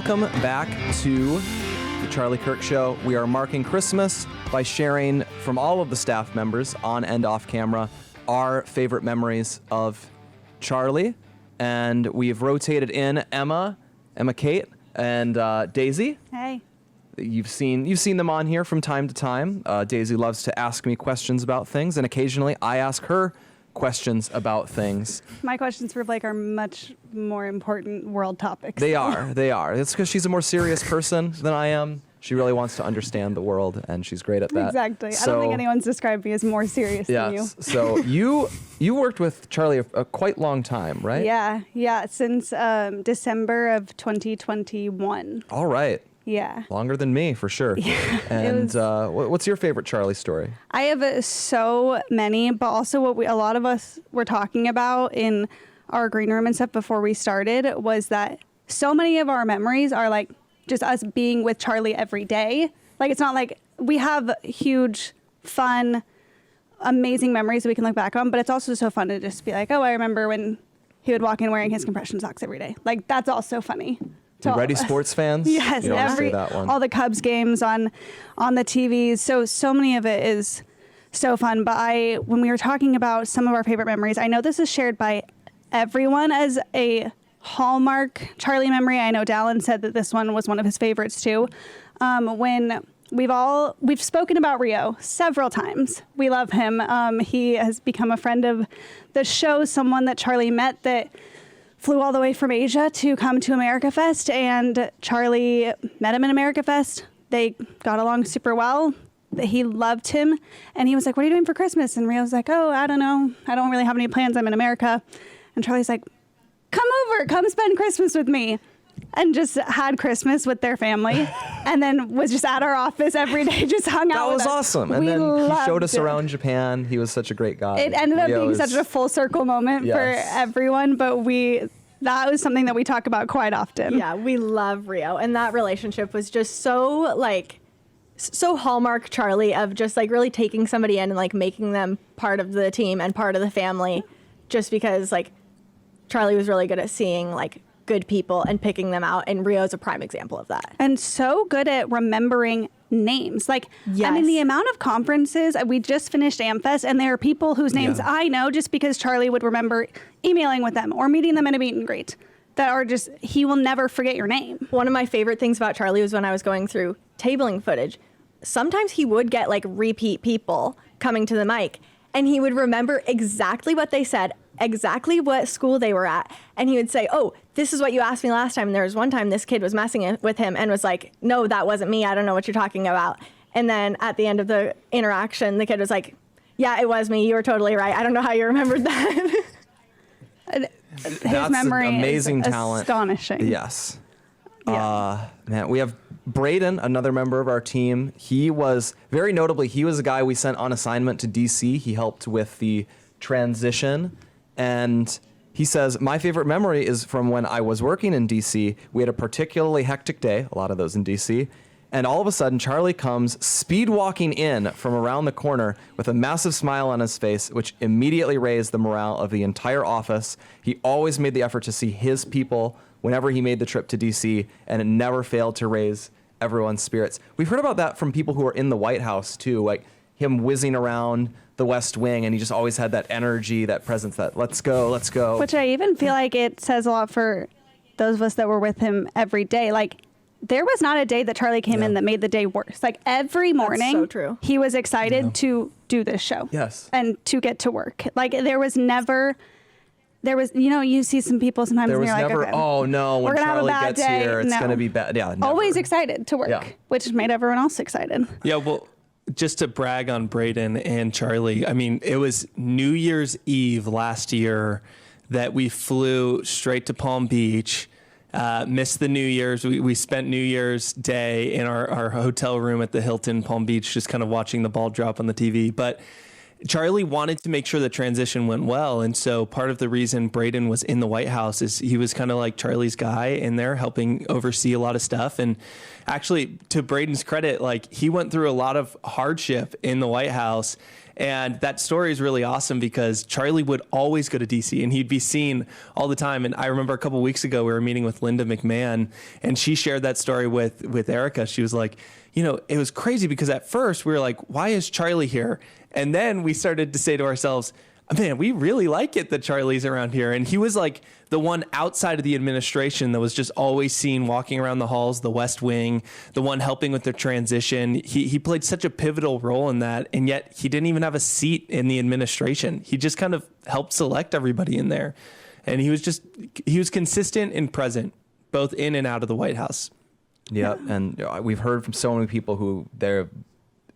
Welcome back to the Charlie Kirk Show. We are marking Christmas by sharing from all of the staff members on and off camera our favorite memories of Charlie. And we've rotated in Emma Kate, and Daisy. Hey. You've seen them on here from time to time. Daisy loves to ask me questions about things, and occasionally I ask her questions about things. My questions for Blake are much more important world topics. They are. It's because she's a more serious person than I am. She really wants to understand the world, and she's great at that. Exactly. I don't think anyone's described me as more serious than you. So you worked with Charlie a quite long time, right? Yeah. Since December of 2021. All right. Yeah. Longer than me, for sure. Yeah. And what's your favorite Charlie story? I have so many, but also what a lot of us were talking about in our green room and stuff before we started was that so many of our memories are like just us being with Charlie every day. Like, it's not like we have huge, fun, amazing memories that we can look back on, but it's also so fun to just be like, oh, I remember when he would walk in wearing his compression socks every day. Like, that's also funny. You ready, sports fans? Yes, you say that one. All the Cubs games on the TVs. So many of it is so fun. But when we were talking about some of our favorite memories, I know this is shared by everyone as a Hallmark Charlie memory. I know Dallin said that this one was one of his favorites too. When we've spoken about Rio several times. We love him. He has become a friend of the show, someone that Charlie met that flew all the way from Asia to come to America Fest, and Charlie met him in America Fest. They got along super well. He loved him, and he was like, what are you doing for Christmas? And Rio was like, oh, I don't know. I don't really have any plans. I'm in America. And Charlie's like, come spend Christmas with me. And just had Christmas with their family, and then was just at our office every day, just hung out with us. That was awesome. And then he showed us around Japan. He was such a great guy. It ended up being such a full circle moment for everyone, but that was something that we talk about quite often. Yeah, we love Rio, and that relationship was just so Hallmark Charlie of just like really taking somebody in and like making them part of the team and part of the family, just because like Charlie was really good at seeing like good people and picking them out, and Rio's a prime example of that. And so good at remembering names. Like, yes. I mean, the amount of conferences, we just finished AmFest, and there are people whose names I know just because Charlie would remember emailing with them or meeting them at a meet and greet that are just, he will never forget your name. One of my favorite things about Charlie was when I was going through tabling footage, sometimes he would get like repeat people coming to the mic, and he would remember exactly what they said, exactly what school they were at. And he would say, oh, this is what you asked me last time. And there was one time this kid was messing with him and was like, no, that wasn't me. I don't know what you're talking about. And then at the end of the interaction, the kid was like, yeah, it was me. You were totally right. I don't know how you remembered that. His memory amazing is talent. Astonishing. Yes. Yeah. Man, we have Braden, another member of our team. He was, very notably, he was a guy we sent on assignment to DC. He helped with the transition. And he says, my favorite memory is from when I was working in DC. We had a particularly hectic day, a lot of those in DC. And all of a sudden, Charlie comes speed walking in from around the corner with a massive smile on his face, which immediately raised the morale of the entire office. He always made the effort to see his people whenever he made the trip to DC, and it never failed to raise everyone's spirits. We've heard about that from people who are in the White House, too, like him whizzing around the West Wing, and he just always had that energy, that presence, that let's go. Which I even feel like it says a lot for those of us that were with him every day. Like, there was not a day that Charlie came in that made the day worse. Like, every morning, so true. He was excited to do this show. Yes. And to get to work. Like, there was, you see some people sometimes and you're like, okay, oh no, when Charlie gets here, it's going to be bad. Yeah, never. Always excited to work, which made everyone else excited. Yeah, well, just to brag on Braden and Charlie, I mean, it was New Year's Eve last year that we flew straight to Palm Beach, missed the New Year's. We spent New Year's Day in our hotel room at the Hilton Palm Beach, just kind of watching the ball drop on the TV. But Charlie wanted to make sure the transition went well. And so part of the reason Braden was in the White House is he was kind of like Charlie's guy in there, helping oversee a lot of stuff. And actually, to Braden's credit, like he went through a lot of hardship in the White House. And that story is really awesome because Charlie would always go to DC and he'd be seen all the time. And I remember a couple of weeks ago, we were meeting with Linda McMahon and she shared that story with Erica. She was like, you know, it was crazy because at first we were like, why is Charlie here? And then we started to say to ourselves, man, we really like it that Charlie's around here. And he was like the one outside of the administration that was just always seen walking around the halls, the West Wing, the one helping with their transition. He played such a pivotal role in that. And yet he didn't even have a seat in the administration. He just kind of helped select everybody in there. And he was consistent and present, both in and out of the White House. Yeah. And we've heard from so many people who they're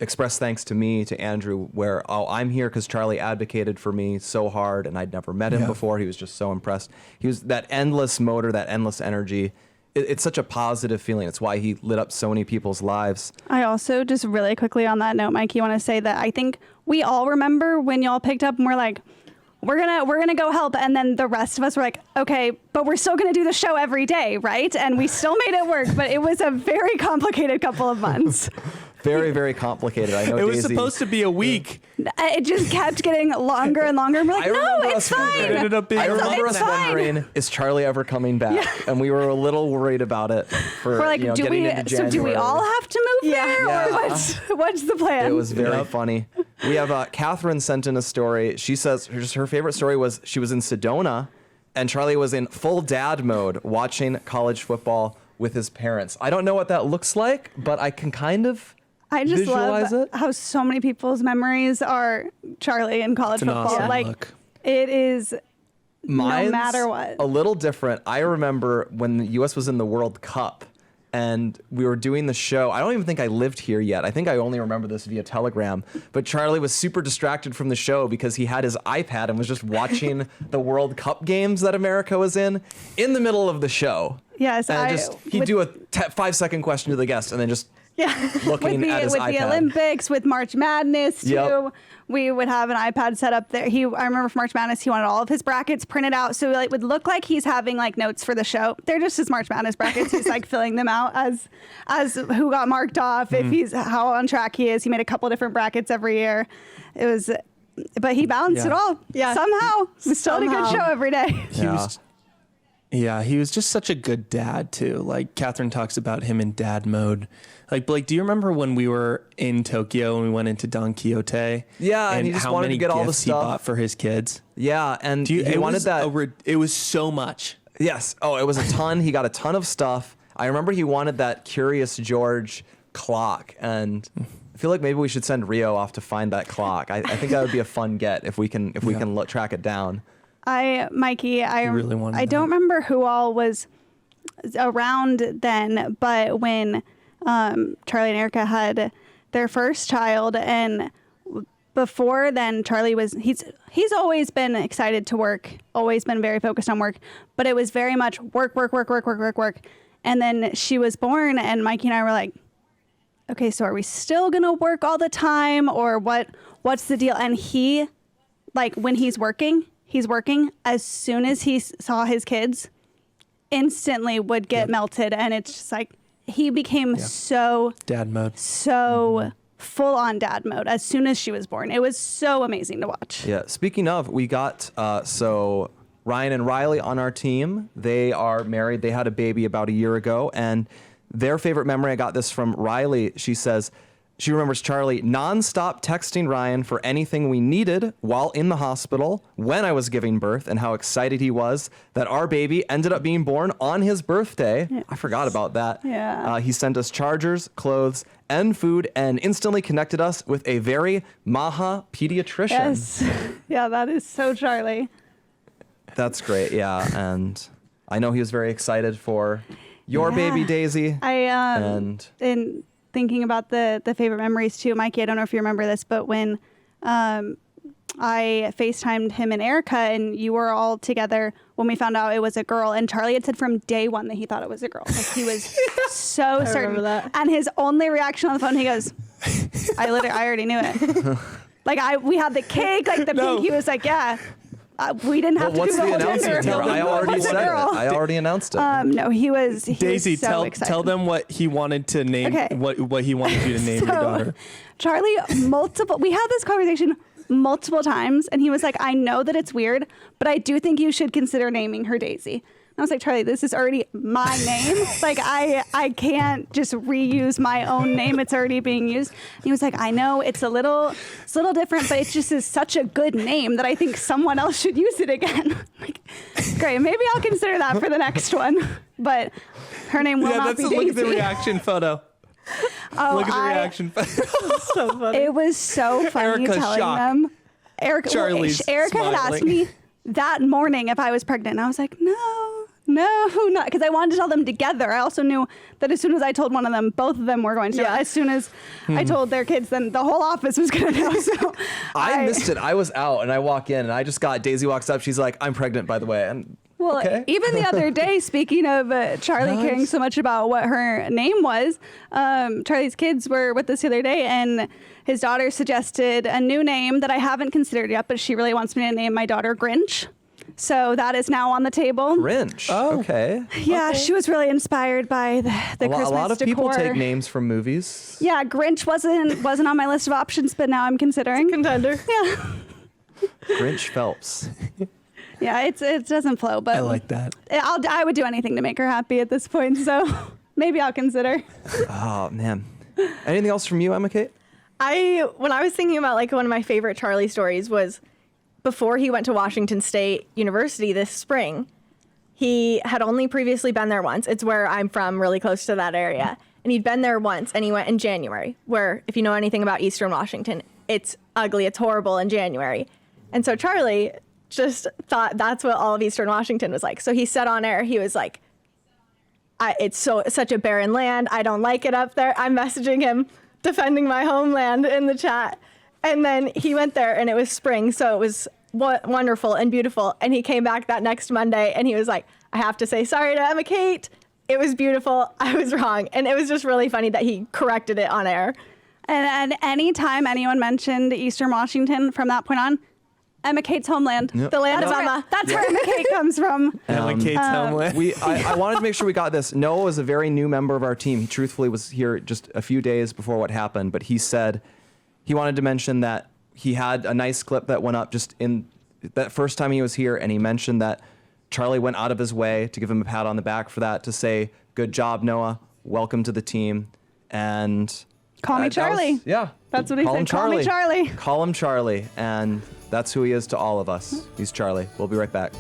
express thanks to me, to Andrew, where, I'm here because Charlie advocated for me so hard and I'd never met him before. He was just so impressed. He was that endless motor, that endless energy. It's such a positive feeling. It's why he lit up so many people's lives. I also, just really quickly on that note, Mike, you want to say that I think we all remember when y'all picked up and we're like, we're gonna go help, and then the rest of us were like, okay, but we're still gonna do the show every day, right? And we still made it work, but it was a very complicated couple of months. Very, very complicated. I know it was Daisy, supposed to be a week. It just kept getting longer and longer. And we're like, no, it's fine. It ended up being I remember it's us wondering, is Charlie ever coming back? Yeah. And we were a little worried about it for We're like, getting into January. do we all have to move there? Yeah. Or what's the plan? It was very funny. We have Catherine sent in a story. She says her favorite story was she was in Sedona and Charlie was in full dad mode watching college football with his parents. I don't know what that looks like, but I can kind of I just visualize love it. how so many people's memories are Charlie in college It's an football. awesome Like look. it is Mine's no matter what. a little different. I remember when the U.S. was in the World Cup and we were doing the show. I don't even think I lived here yet. I think I only remember this via telegram. But Charlie was super distracted from the show because he had his iPad and was just watching the World Cup games that America was in the middle of the show. Yes, And he'd do a 5-second question to the guest and then just looking at his with iPad. the Olympics, with March Madness too. Yep. We would have an iPad set up there. I remember for March Madness, he wanted all of his brackets printed out, so it would look like he's having like notes for the show. They're just his March Madness brackets. He's like filling them out as who got marked off, if he's how on track he is. He made a couple different brackets every year. It was, but he balanced it all. Yeah. Somehow, we still had a good Somehow. show every day. He was just such a good dad too. Like Catherine talks about him in dad mode. Like Blake, do you remember when we were in Tokyo and we went into Don Quixote? Yeah, and he just how wanted many to get all the gifts he stuff. bought for his kids. Yeah, and He he wanted that. It was so much. Yes. Oh, it was a ton. He got a ton of stuff. I remember he wanted that Curious George clock, and I feel like maybe we should send Rio off to find that clock. I think that would be a fun get if we can track it down. Mikey, I really wanted I don't that. remember who all was around then, but when Charlie and Erica had their first child, and before then, Charlie was he's always been excited to work, always been very focused on work, but it was very much work. And then she was born, and Mikey and I were like, okay, so are we still gonna work all the time, or what's the deal? And he, like, when he's working as soon as he saw his kids, instantly would get melted, and it's just like he became so Dad mode. full on dad mode as soon as she was born. It was so amazing to watch. Yeah. Speaking of, we got so Ryan and Riley on our team. They are married. They had a baby about a year ago, and their favorite memory, I got this from Riley. She says she remembers Charlie nonstop texting Ryan for anything we needed while in the hospital when I was giving birth, and how excited he was that our baby ended up being born on his birthday. Yes. I forgot about that. Yeah. He sent us chargers, clothes, and food, and instantly connected us with a very Maha pediatrician. Yes. Yeah, that is so Charlie. That's great. Yeah. And I know he was very excited for your baby, Daisy. In thinking about the favorite memories too, Mikey, I don't know if you remember this, but when I FaceTimed him and Erica, and you were all together when we found out it was a girl, and Charlie had said from day one that he thought it was a girl. Like, he was so certain. remember that. And his only reaction on the phone, he goes, I already knew it. Like we had the cake, like the No. pink. He was like, yeah. We didn't have to What's do the the whole announcement gender. here? I already What's a said it. girl? I already announced it. No, he was Daisy, so excited. tell them what he wanted to name. Okay. What he wanted you to name your daughter. Charlie, we had this conversation multiple times, and he was like, I know that it's weird, but I do think you should consider naming her Daisy. I was like, Charlie, this is already my name. Like, I can't just reuse my own name. It's already being used. And he was like, I know it's a little different, but it just is such a good name that I think someone else should use it again. Like, great. Maybe I'll consider that for the next one. But her name will not be Daisy. Look at the reaction photo. Oh, Look at the reaction photo. So funny. It was so funny Erica's telling shocked. them. Charlie's Erica had asked smiling. me that morning if I was pregnant. And I was like, no, not because I wanted to tell them together. I also knew that as soon as I told one of them, both of them were going to know. Yeah. As soon as I told their kids, then the whole office was going to know. So I missed it. I was out, and I walk in, and I just got Daisy walks up. She's like, "I'm pregnant, by the way." And Well, okay. even the other day, speaking of Charlie Nice. caring so much about what her name was, Charlie's kids were with us the other day, and his daughter suggested a new name that I haven't considered yet, but she really wants me to name my daughter Grinch. So that is now on the table. Grinch. Oh. Okay. Yeah, she was really inspired by the Christmas A lot of people decor. take names from movies. Yeah, Grinch wasn't on my list of options, but now I'm considering. Contender. Yeah, Grinch Phelps. yeah, it doesn't flow, but I like that. I would do anything to make her happy at this point. So maybe I'll consider. Oh man. Anything else from you, Emma Kate? When I was thinking about like one of my favorite Charlie stories was before he went to Washington State University this spring. He had only previously been there once. It's where I'm from, really close to that area. And he'd been there once, and he went in January, where if you know anything about Eastern Washington, it's ugly, it's horrible in January. And so Charlie just thought that's what all of Eastern Washington was like. So he said on air, he was like, it's such a barren land. I don't like it up there. I'm messaging him, defending my homeland in the chat. And then he went there, and it was spring, so it was wonderful and beautiful. And he came back that next Monday, and he was like, I have to say sorry to Emma Kate. It was beautiful. I was wrong. And it was just really funny that he corrected it on air. And anytime anyone mentioned Eastern Washington from that point on, Emma Kate's homeland, Yep. the land of Yep. Emma. That's where Emma Kate comes from. Emma Kate's homeland. I wanted to make sure we got this. Noah was a very new member of our team. He truthfully was here just a few days before what happened, but he said he wanted to mention that he had a nice clip that went up just in that first time he was here, and he mentioned that Charlie went out of his way to give him a pat on the back for that, to say, good job, Noah. Welcome to the team. And Call me that was- Charlie. yeah. That's what he said. Call me Charlie. Call him Charlie. And that's who he is to all of us. He's Charlie. We'll be right back.